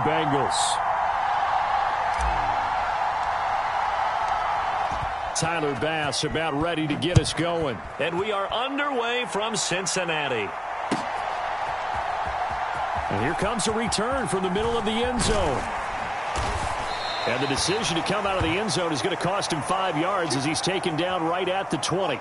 Bengals. Tyler Bass about ready to get us going. And we are underway from Cincinnati. And here comes a return from the middle of the end zone. And the decision to come out of the end zone is going to cost him 5 yards as he's taken down right at the 20.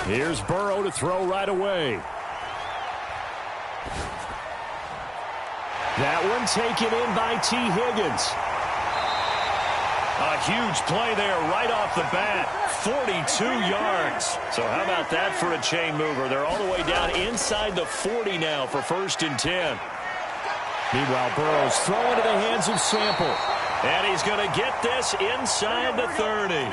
Here's Burrow to throw right away. That one taken in by T. Higgins. A huge play there right off the bat. 42 yards. So how about that for a chain mover? They're all the way down inside the 40 now for 1st and 10. Meanwhile, Burrow's throwing to the hands of Sample. And he's going to get this inside the 30.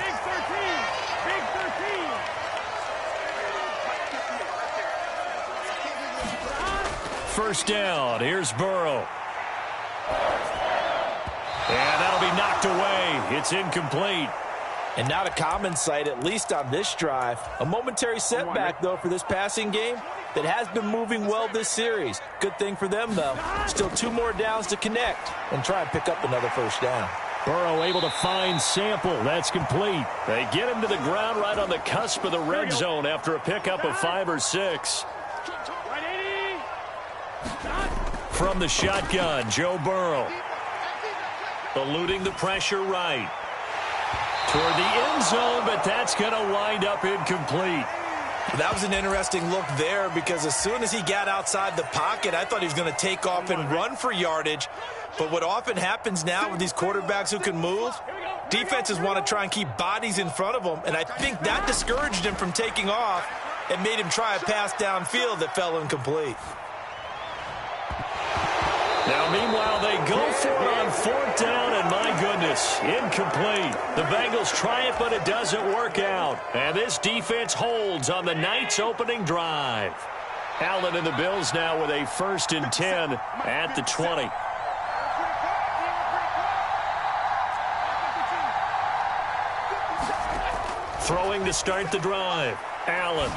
First down. Here's Burrow. And that'll be knocked away. It's incomplete. And not a common sight, at least on this drive. A momentary setback, though, for this passing game that has been moving well this series. Good thing for them, though. Still 2 more downs to connect and try and pick up another first down. Burrow able to find Sample. That's complete. They get him to the ground right on the cusp of the red zone after a pickup of 5 or 6. From the shotgun, Joe Burrow. Eluding the pressure right. Toward the end zone, but that's going to wind up incomplete. That was an interesting look there because as soon as he got outside the pocket, I thought he was going to take off and run for yardage. But what often happens now with these quarterbacks who can move, defenses want to try and keep bodies in front of them, and I think that discouraged him from taking off and made him try a pass downfield that fell incomplete. Now, meanwhile, they go for it on 4th down, and my goodness, incomplete. The Bengals try it, but it doesn't work out. And this defense holds on the night's opening drive. Allen and the Bills now with a 1st and 10 at the 20. Throwing to start the drive. Allen.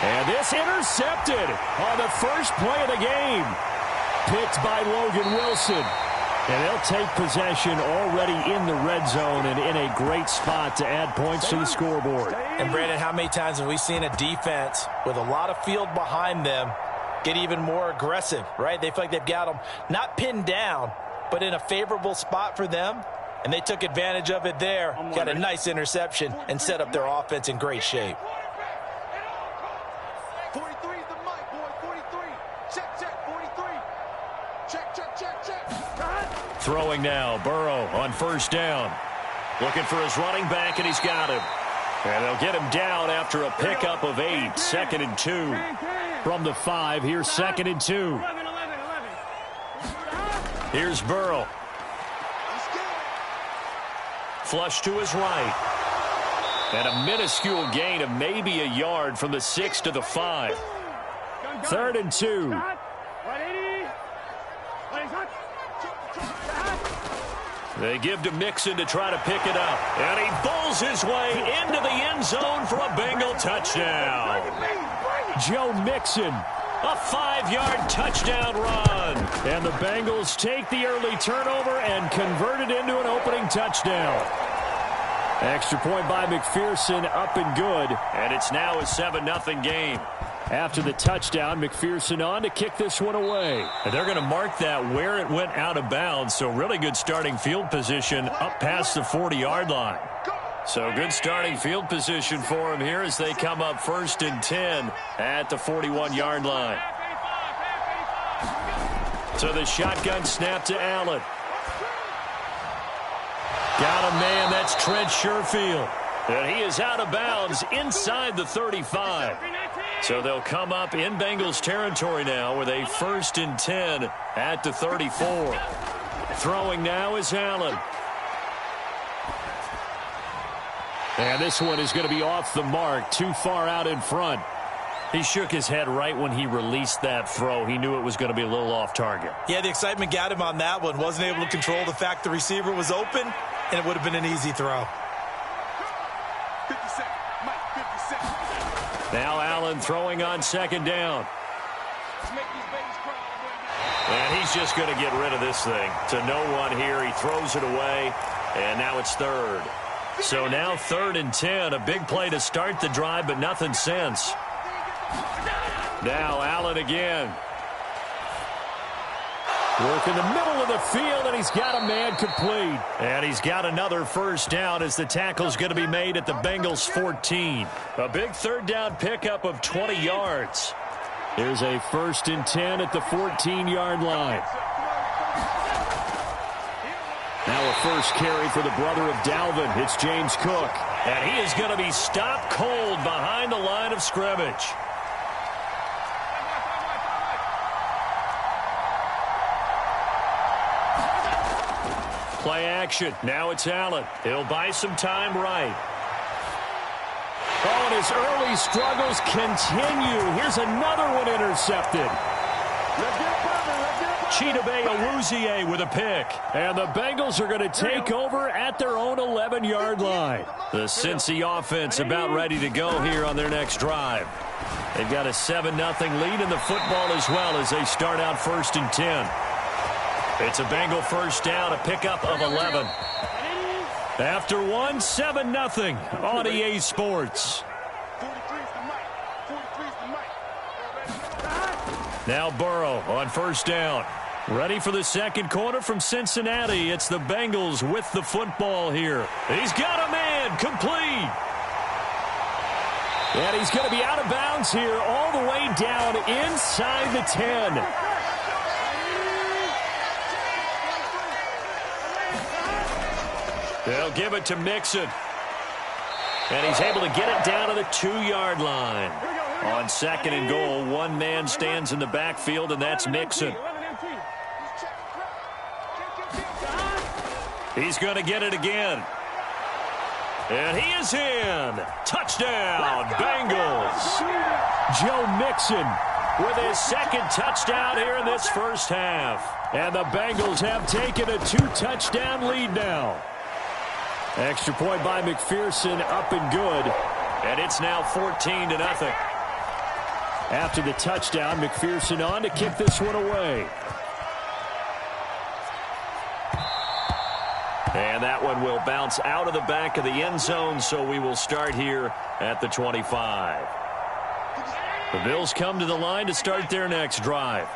And this intercepted on the first play of the game. Picked by Logan Wilson. And they'll take possession already in the red zone and in a great spot to add points to the scoreboard. And, Brandon, how many times have we seen a defense with a lot of field behind them get even more aggressive, right? They feel like they've got them not pinned down, but in a favorable spot for them. And they took advantage of it there. Got a nice interception and set up their offense in great shape. 43 is the mic, boy. 43. Check, 43. Check. Throwing now, Burrow on 1st down. Looking for his running back, and he's got him. And they'll get him down after a pickup of 8. 2nd and 2. From the 5, here's 2nd and 2. Here's Burrow. Flush to his right. And a minuscule gain of maybe a yard from the 6 to the 5. 3rd and 2. They give to Mixon to try to pick it up. And he bowls his way into the end zone for a Bengal touchdown. Joe Mixon. A 5-yard touchdown run. And the Bengals take the early turnover and convert it into an opening touchdown. Extra point by McPherson, up and good. And it's now a 7-0 game. After the touchdown, McPherson on to kick this one away. And they're going to mark that where it went out of bounds. So really good starting field position up past the 40-yard line. So good starting field position for them here as they come up 1st and 10 at the 41-yard line. So the shotgun snap to Allen. Got a man, that's Trent Sherfield. And he is out of bounds inside the 35. So they'll come up in Bengals territory now with a 1st and 10 at the 34. Throwing now is Allen. And this one is going to be off the mark, too far out in front. He shook his head right when he released that throw. He knew it was going to be a little off target. Yeah, the excitement got him on that one. Wasn't able to control the fact the receiver was open, and it would have been an easy throw. 50 seconds. Mike, 50 seconds. Now Allen throwing on second down. Let's make these babies cry. And he's just going to get rid of this thing. To no one here. He throws it away, and now it's third. So now 3rd and 10. A big play to start the drive, but nothing since. Now Allen again. Work in the middle of the field, and he's got a man complete. And he's got another first down as the tackle's going to be made at the Bengals 14. A big 3rd down pickup of 20 yards. Here's a 1st and 10 at the 14-yard line. Now a first carry for the brother of Dalvin. It's James Cook. And he is going to be stopped cold behind the line of scrimmage. Play action. Now it's Allen. He'll buy some time right. Oh, and his early struggles continue. Here's another one intercepted. Chidobe Awuzie with a pick. And the Bengals are going to take over at their own 11-yard line. The Cincy offense about ready to go here on their next drive. They've got a 7-0 lead in the football as well as they start out 1st and 10. It's a Bengal first down, a pickup of 11. After one, 7-0 on EA Sports. Now Burrow on first down. Ready for the second quarter from Cincinnati. It's the Bengals with the football here. He's got a man complete. And he's going to be out of bounds here all the way down inside the 10. They'll give it to Mixon. And he's able to get it down to the 2-yard line. On 2nd and goal, one man stands in the backfield, and that's Mixon. He's going to get it again. And he is in. Touchdown, Bengals. Joe Mixon with his 2nd touchdown here in this first half. And the Bengals have taken a 2-touchdown lead now. Extra point by McPherson, up and good. And it's now 14-0. After the touchdown, McPherson on to kick this one away. And that one will bounce out of the back of the end zone, so we will start here at the 25. The Bills come to the line to start their next drive.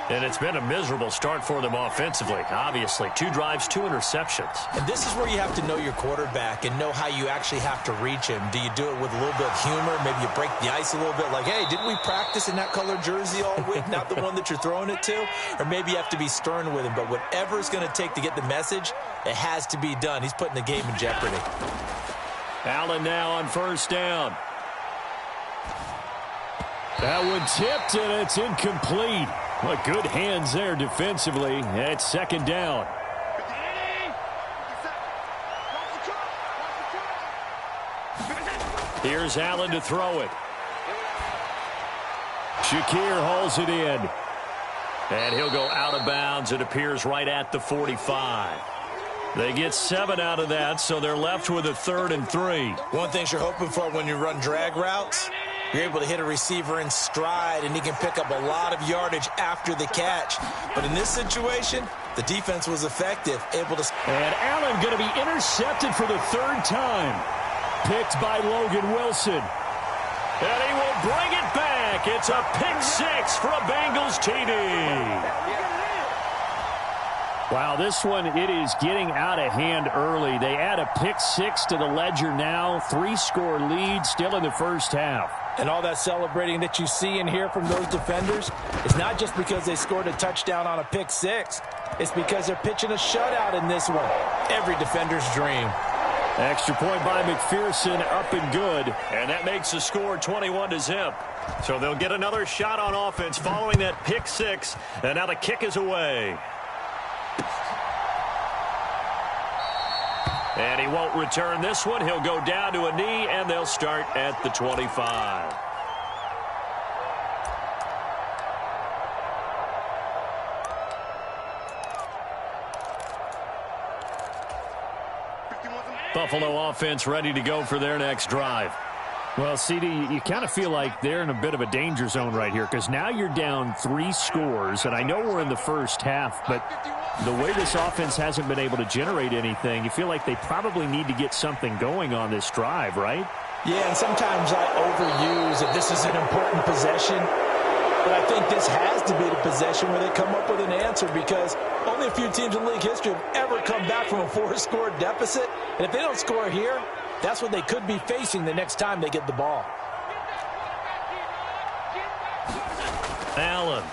And it's been a miserable start for them offensively, obviously. 2 drives, 2 interceptions. And this is where you have to know your quarterback and know how you actually have to reach him. Do you do it with a little bit of humor? Maybe you break the ice a little bit like, hey, didn't we practice in that colored jersey all week, not the one that you're throwing it to? Or maybe you have to be stern with him. But whatever it's going to take to get the message, it has to be done. He's putting the game in jeopardy. Allen now on first down. That one tipped, and it's incomplete. Well, good hands there defensively at 2nd down. Here's Allen to throw it. Shakir hauls it in. And he'll go out of bounds. It appears right at the 45. They get 7 out of that, so they're left with a 3rd and 3. One thing you're hoping for when you run drag routes, you're able to hit a receiver in stride, and he can pick up a lot of yardage after the catch. But in this situation, the defense was effective, able to... And Allen going to be intercepted for the 3rd time. Picked by Logan Wilson. And he will bring it back. It's a pick 6 for a Bengals TD. Wow, this one, it is getting out of hand early. They add a pick 6 to the ledger now. 3-score lead still in the first half. And all that celebrating that you see and hear from those defenders is not just because they scored a touchdown on a pick 6. It's because they're pitching a shutout in this one. Every defender's dream. Extra point by McPherson, up and good. And that makes the score 21-0. So they'll get another shot on offense following that pick 6. And now the kick is away. And he won't return this one. He'll go down to a knee, and they'll start at the 25. Buffalo offense ready to go for their next drive. Well, CD, you kind of feel like they're in a bit of a danger zone right here because now you're down 3 scores, and I know we're in the first half, but the way this offense hasn't been able to generate anything, you feel like they probably need to get something going on this drive, right? Yeah, and sometimes I overuse that this is an important possession, but I think this has to be the possession where they come up with an answer because only a few teams in league history have ever come back from a 4-score deficit, and if they don't score here, that's what they could be facing the next time they get the ball. Allen.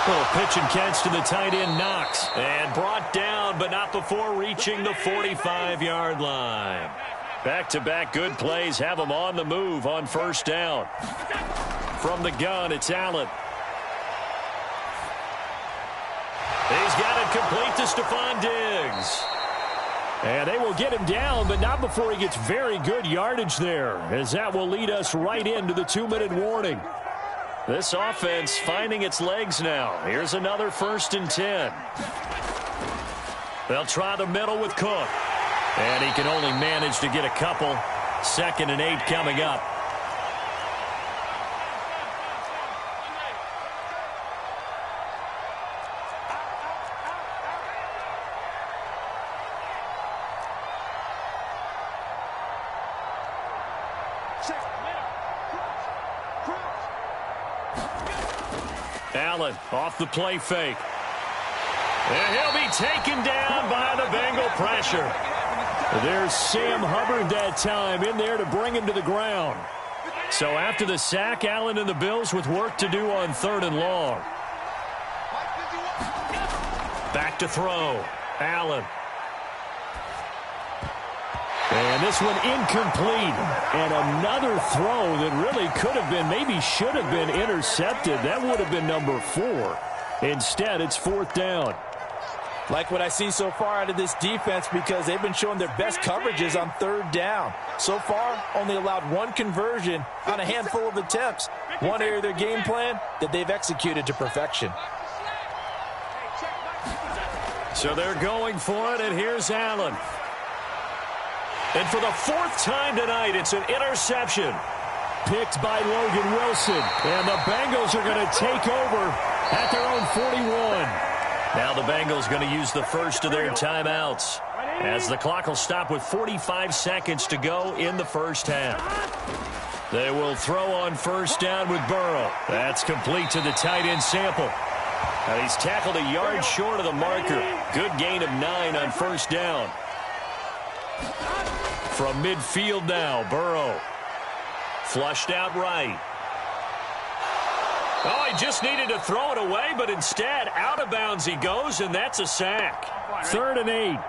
Little pitch and catch to the tight end, Knox. And brought down, but not before reaching the 45-yard line. Back-to-back good plays have them on the move on first down. From the gun, it's Allen. He's got it complete to Stephon Diggs. And they will get him down, but not before he gets very good yardage there, as that will lead us right into the 2-minute warning. This offense finding its legs now. Here's another 1st and 10. They'll try the middle with Cook. And he can only manage to get a couple. 2nd and 8 coming up. Allen off the play fake. And he'll be taken down by the Bengal pressure. There's Sam Hubbard that time in there to bring him to the ground. So after the sack, Allen and the Bills with work to do on 3rd and long. Back to throw. Allen. And this one incomplete. And another throw that really could have been, maybe should have been intercepted. That would have been number 4. Instead, it's 4th down. Like what I see so far out of this defense because they've been showing their best coverages on 3rd down. So far, only allowed 1 conversion on a handful of attempts. One area of their game plan that they've executed to perfection. So they're going for it, and here's Allen. And for the 4th time tonight, it's an interception. Picked by Logan Wilson. And the Bengals are going to take over at their own 41. Now the Bengals going to use the first of their timeouts as the clock will stop with 45 seconds to go in the first half. They will throw on first down with Burrow. That's complete to the tight end Sample. And he's tackled a yard short of the marker. Good gain of 9 on first down. From midfield now, Burrow. Flushed out right. Oh, he just needed to throw it away, but instead, out of bounds he goes, and that's a sack. 3rd and 8.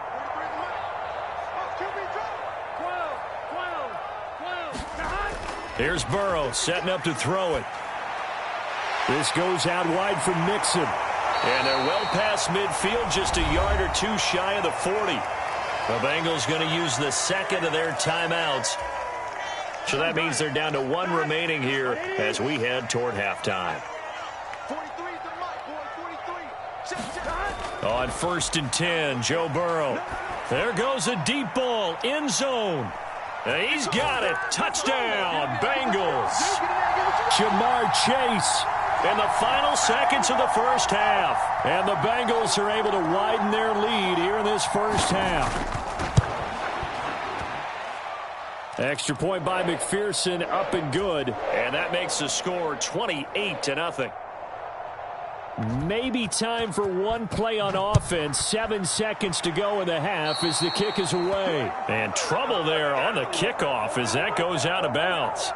Here's Burrow setting up to throw it. This goes out wide from Mixon. And they're well past midfield, just a yard or 2 shy of the 40. The Bengals going to use the 2nd of their timeouts. So that means they're down to 1 remaining here as we head toward halftime. 43 is the mic, boy. 43. On 1st and 10, Joe Burrow. There goes a deep ball, end zone. And he's got it. Touchdown, Bengals. Jamar Chase. In the final seconds of the first half. And the Bengals are able to widen their lead here in this first half. Extra point by McPherson, up and good. And that makes the score 28-0. Maybe time for one play on offense. 7 seconds to go in the half as the kick is away. And trouble there on the kickoff as that goes out of bounds.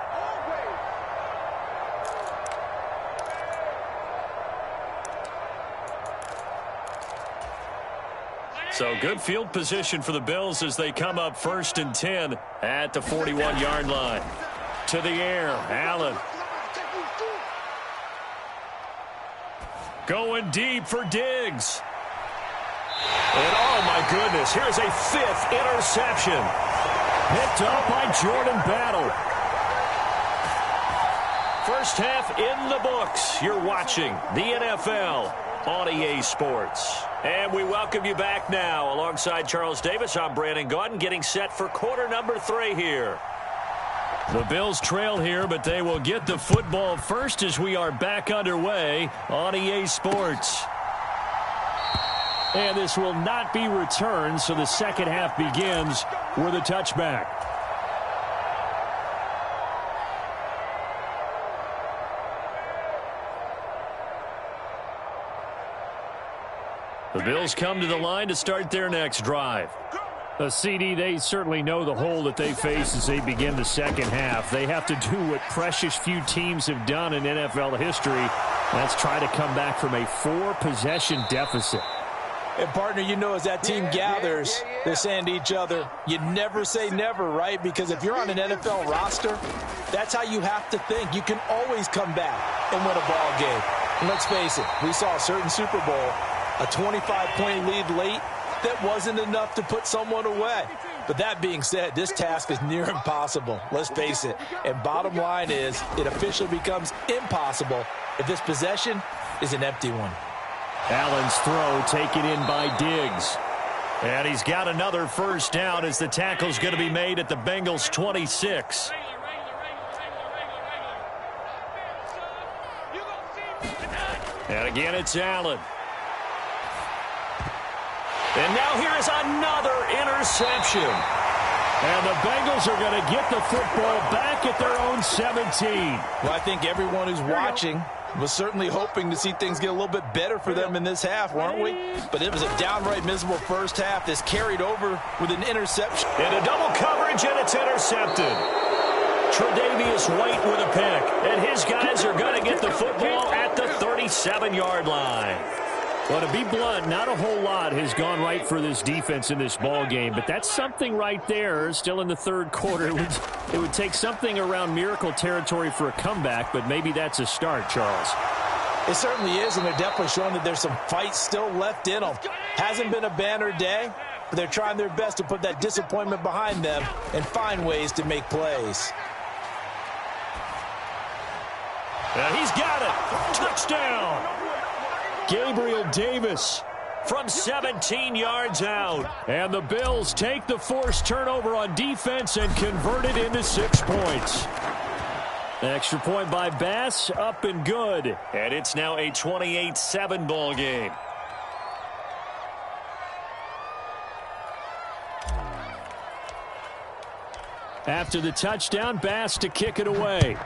So good field position for the Bills as they come up 1st and 10 at the 41-yard line. To the air, Allen. Going deep for Diggs. And oh my goodness, here's a 5th interception. Picked up by Jordan Battle. First half in the books. You're watching the NFL on EA Sports. And we welcome you back now. Alongside Charles Davis, I'm Brandon Gaudin, getting set for quarter number 3 here. The Bills trail here, but they will get the football first as we are back underway on EA Sports. And this will not be returned, so the second half begins with a touchback. The Bills come to the line to start their next drive. The CD, they certainly know the hole that they face as they begin the second half. They have to do what precious few teams have done in NFL history. That's try to come back from a 4-possession deficit. And, partner, you know as that team gathers, they're saying to each other, you never say never, right? Because if you're on an NFL roster, that's how you have to think. You can always come back and win a ball game. And let's face it, we saw a certain Super Bowl, a 25-point lead late, that wasn't enough to put someone away. But that being said, this task is near impossible. Let's face it. And bottom line is, it officially becomes impossible if this possession is an empty one. Allen's throw taken in by Diggs. And he's got another first down as the tackle's going to be made at the Bengals' 26. And again, it's Allen. And now here is another interception. And the Bengals are going to get the football back at their own 17. Well, I think everyone who's watching was certainly hoping to see things get a little bit better for them in this half, weren't we? But it was a downright miserable first half. This carried over with an interception. And a double coverage, and it's intercepted. Tre'Davious White with a pick. And his guys are going to get the football at the 37-yard line. Well, to be blunt, not a whole lot has gone right for this defense in this ball game, but that's something right there. Still in the third quarter, it would take something around miracle territory for a comeback, but maybe that's a start, Charles. It certainly is, and they're definitely showing that there's some fight still left in them. Hasn't been a banner day, but they're trying their best to put that disappointment behind them and find ways to make plays. And he's got it. Touchdown. Gabriel Davis from 17 yards out. And the Bills take the forced turnover on defense and convert it into 6 points. Extra point by Bass, up and good. And it's now a 28-7 ball game. After the touchdown, Bass to kick it away.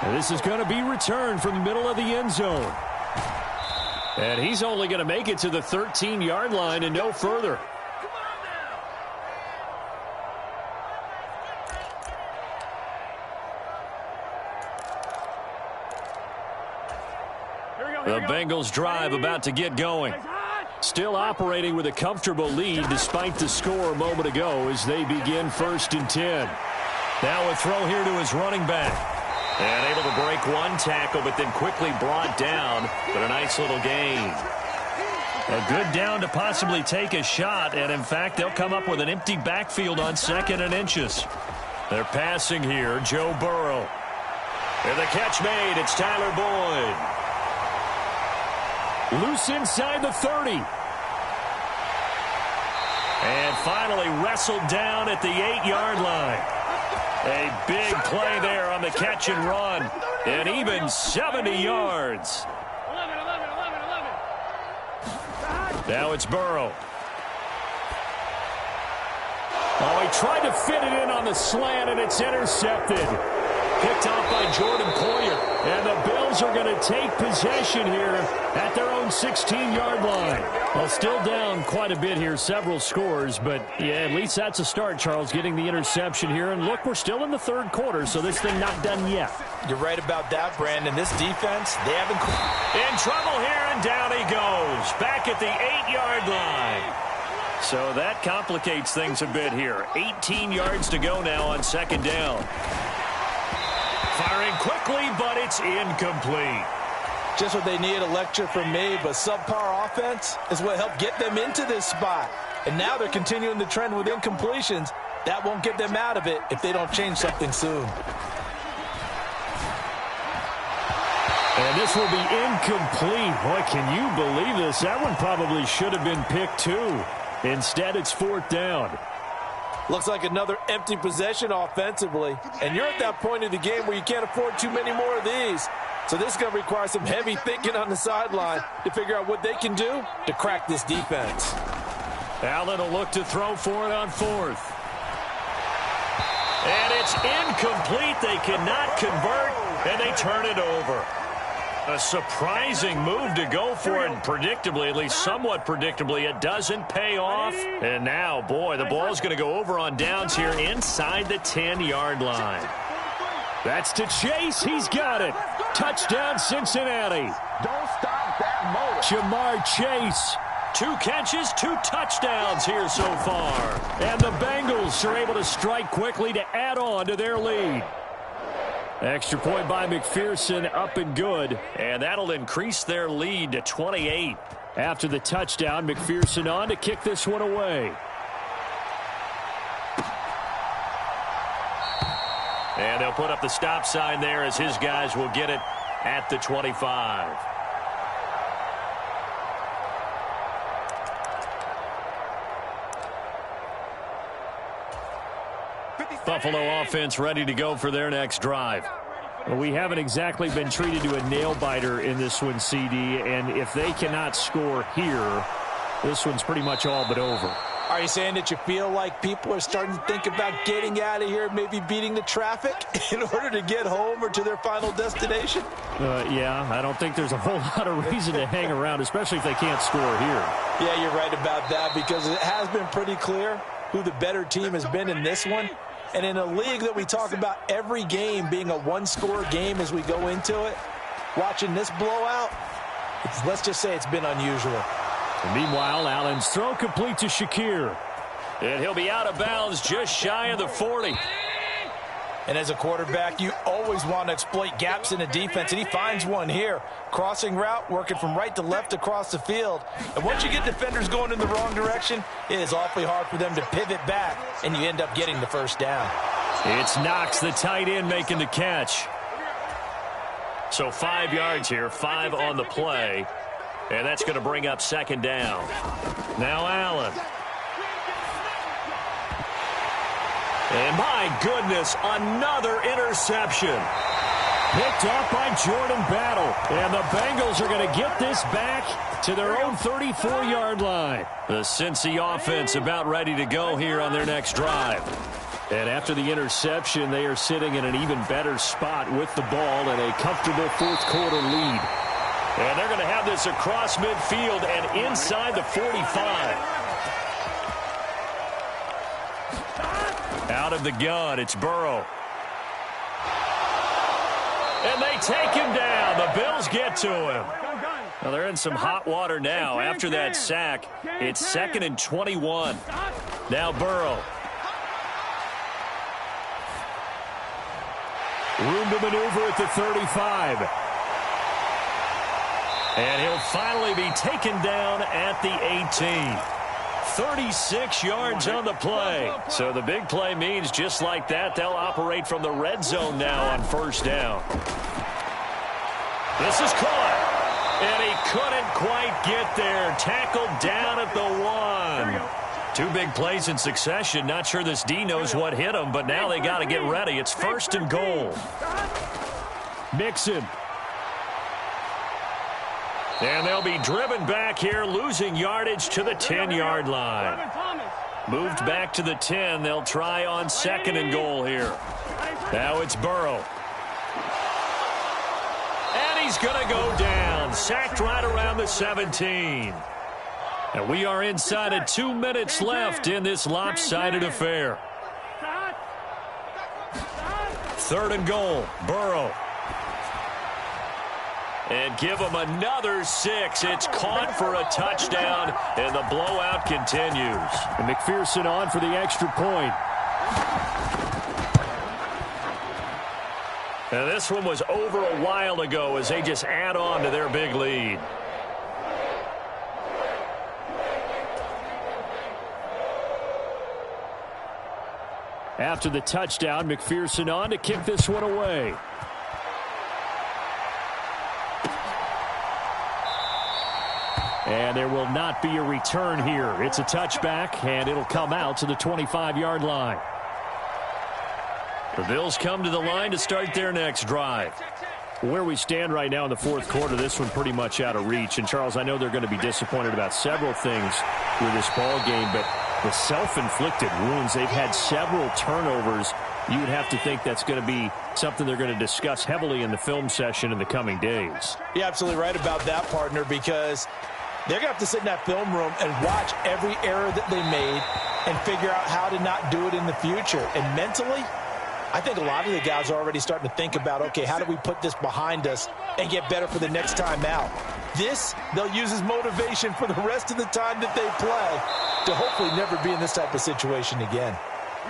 And this is going to be returned from the middle of the end zone. And he's only going to make it to the 13-yard line and no further. The Bengals drive about to get going. Still operating with a comfortable lead despite the score a moment ago as they begin 1st and 10. Now a throw here to his running back. And able to break one tackle, but then quickly brought down. But a nice little gain. A good down to possibly take a shot. And, in fact, they'll come up with an empty backfield on 2nd and inches. They're passing here. Joe Burrow. And the catch made. It's Tyler Boyd. Loose inside the 30. And finally wrestled down at the 8-yard line. A big play there on the catch and run. And even 70 yards. Now it's Burrow. Oh, he tried to fit it in on the slant, and it's intercepted. Picked off by Jordan Poyer. And the Bills are going to take possession here at their own 16-yard line. Well, still down quite a bit here, several scores. But, yeah, at least that's a start, Charles, getting the interception here. And, look, we're still in the third quarter, so this thing not done yet. You're right about that, Brandon. This defense, they haven't... In trouble here, and down he goes. Back at the 8-yard line. So that complicates things a bit here. 18 yards to go now on 2nd down. Firing quickly, but it's incomplete. Just what they need, a lecture from me, but subpar offense is what helped get them into this spot. And now they're continuing the trend with incompletions. That won't get them out of it if they don't change something soon. And this will be incomplete. Boy, can you believe this? That one probably should have been picked too. Instead, it's 4th down. Looks like another empty possession offensively. And you're at that point of the game where you can't afford too many more of these. So this is going to require some heavy thinking on the sideline to figure out what they can do to crack this defense. Allen will look to throw for it on 4th. And it's incomplete. They cannot convert, and they turn it over. A surprising move to go for it, and predictably, at least somewhat predictably, it doesn't pay off. And now, boy, the ball's going to go over on downs here inside the 10-yard line. That's to Chase. He's got it. Touchdown, Cincinnati. Don't stop that motor. Jamar Chase. 2 catches, 2 touchdowns here so far. And the Bengals are able to strike quickly to add on to their lead. Extra point by McPherson, up and good. And that'll increase their lead to 28. After the touchdown, McPherson on to kick this one away. And they'll put up the stop sign there as his guys will get it at the 25. Buffalo offense ready to go for their next drive. Well, we haven't exactly been treated to a nail-biter in this one, CD, and if they cannot score here, this one's pretty much all but over. Are you saying that you feel like people are starting to think about getting out of here, maybe beating the traffic in order to get home or to their final destination? Yeah, I don't think there's a whole lot of reason to hang around, especially if they can't score here. Yeah, you're right about that because it has been pretty clear who the better team has been in this one. And in a league that we talk about every game being a one-score game as we go into it, watching this blowout, let's just say it's been unusual. And meanwhile, Allen's throw complete to Shakir. And he'll be out of bounds just shy of the 40. And as a quarterback, you always want to exploit gaps in the defense, and he finds one here. Crossing route, working from right to left across the field. And once you get defenders going in the wrong direction, it is awfully hard for them to pivot back, and you end up getting the first down. It's Knox, the tight end, making the catch. So 5 yards here, 5 on the play. And that's going to bring up 2nd down. Now Allen. And my goodness, another interception. Picked off by Jordan Battle. And the Bengals are going to get this back to their own 34-yard line. The Cincy offense about ready to go here on their next drive. And after the interception, they are sitting in an even better spot with the ball and a comfortable fourth-quarter lead. And they're going to have this across midfield and inside the 45. Out of the gun, it's Burrow. And they take him down. The Bills get to him. Well, they're in some hot water now. After that sack, it's 2nd and 21. Now Burrow. Room to maneuver at the 35. And he'll finally be taken down at the 18. 36 yards on the play. So the big play means just like that, they'll operate from the red zone now on 1st down. This is caught. And he couldn't quite get there. Tackled down at the 1. 2 big plays in succession. Not sure this D knows what hit him, but now they got to get ready. It's 1st and goal. Mixon. And they'll be driven back here, losing yardage to the 10-yard line. Moved back to the 10. They'll try on 2nd and goal here. Now it's Burrow. And he's going to go down. Sacked right around the 17. And we are inside of 2 minutes left in this lopsided affair. 3rd and goal, Burrow. And give them another 6. It's caught for a touchdown, and the blowout continues. And McPherson on for the extra point. And this one was over a while ago as they just add on to their big lead. After the touchdown, McPherson on to kick this one away. And there will not be a return here. It's a touchback, and it'll come out to the 25-yard line. The Bills come to the line to start their next drive. Where we stand right now in the fourth quarter, this one pretty much out of reach. And, Charles, I know they're going to be disappointed about several things with this ball game, but the self-inflicted wounds, they've had several turnovers. You would have to think that's going to be something they're going to discuss heavily in the film session in the coming days. You're absolutely right about that, partner, because they're going to have to sit in that film room and watch every error that they made and figure out how to not do it in the future. And mentally, I think a lot of the guys are already starting to think about, okay, how do we put this behind us and get better for the next time out? This, they'll use as motivation for the rest of the time that they play to hopefully never be in this type of situation again.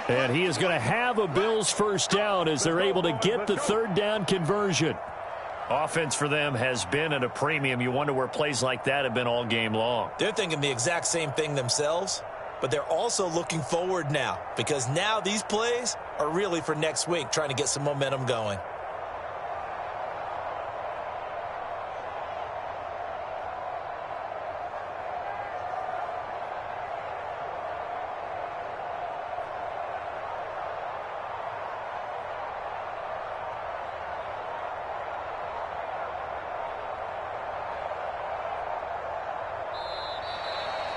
And he is going to have a Bills first down as they're able to get the third down conversion. Offense for them has been at a premium. You wonder where plays like that have been all game long. They're thinking the exact same thing themselves, but they're also looking forward now because now these plays are really for next week, trying to get some momentum going.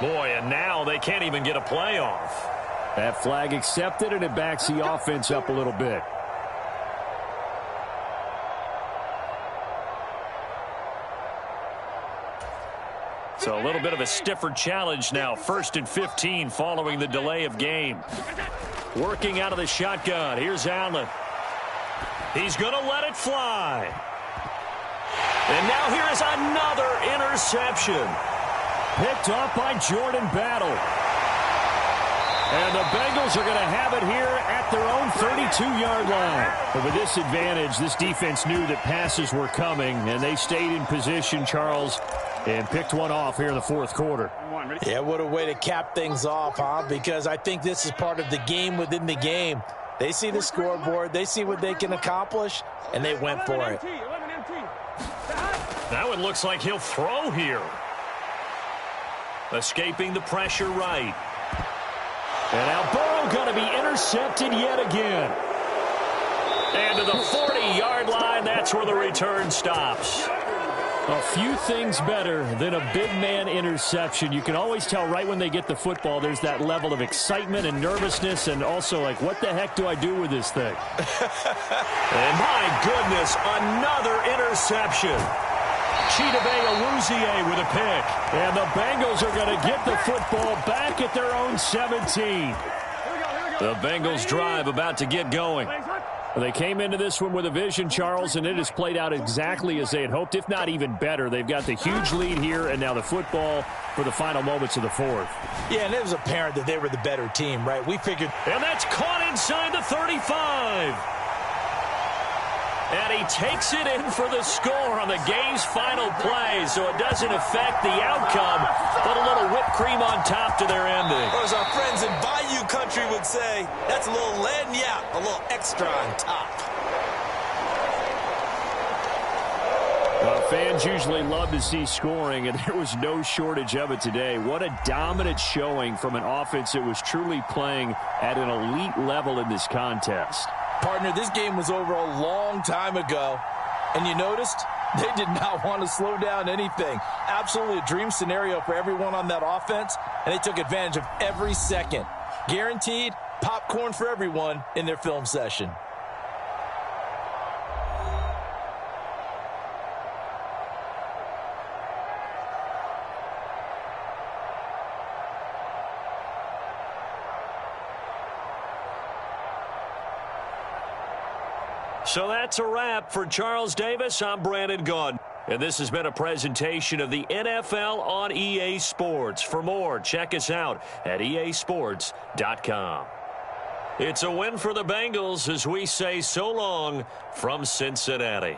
Boy, and now they can't even get a play off. That flag accepted, and it backs the offense up a little bit. So a little bit of a stiffer challenge now. 1st and 15 following the delay of game. Working out of the shotgun. Here's Allen. He's going to let it fly. And now here is another interception. Picked off by Jordan Battle. And the Bengals are going to have it here at their own 32-yard line. But with this advantage, this defense knew that passes were coming, and they stayed in position, Charles, and picked one off here in the fourth quarter. Yeah, what a way to cap things off, huh? Because I think this is part of the game within the game. They see the scoreboard, they see what they can accomplish, and they went for it. That one looks like he'll throw here. Escaping the pressure right. And now Burrow going to be intercepted yet again. And to the 40-yard line, that's where the return stops. A few things better than a big man interception. You can always tell right when they get the football, there's that level of excitement and nervousness and also like, what the heck do I do with this thing? And my goodness, another interception. Chidobe Awuzie with a pick. And the Bengals are going to get the football back at their own 17. The Bengals drive about to get going. They came into this one with a vision, Charles, and it has played out exactly as they had hoped, if not even better. They've got the huge lead here, and now the football for the final moments of the fourth. Yeah, and it was apparent that they were the better team, right? We figured. And that's caught inside the 35. And he takes it in for the score on the game's final play, so it doesn't affect the outcome, but a little whipped cream on top to their ending. Or as our friends in Bayou Country would say, that's a little lagniappe, a little extra on top. Fans usually love to see scoring, and there was no shortage of it today. What a dominant showing from an offense that was truly playing at an elite level in this contest. Partner, this game was over a long time ago, and you noticed they did not want to slow down anything. Absolutely a dream scenario for everyone on that offense, and they took advantage of every second. Guaranteed popcorn for everyone in their film session. So that's a wrap for Charles Davis. I'm Brandon Gaudin. And this has been a presentation of the NFL on EA Sports. For more, check us out at easports.com. It's a win for the Bengals as we say so long from Cincinnati.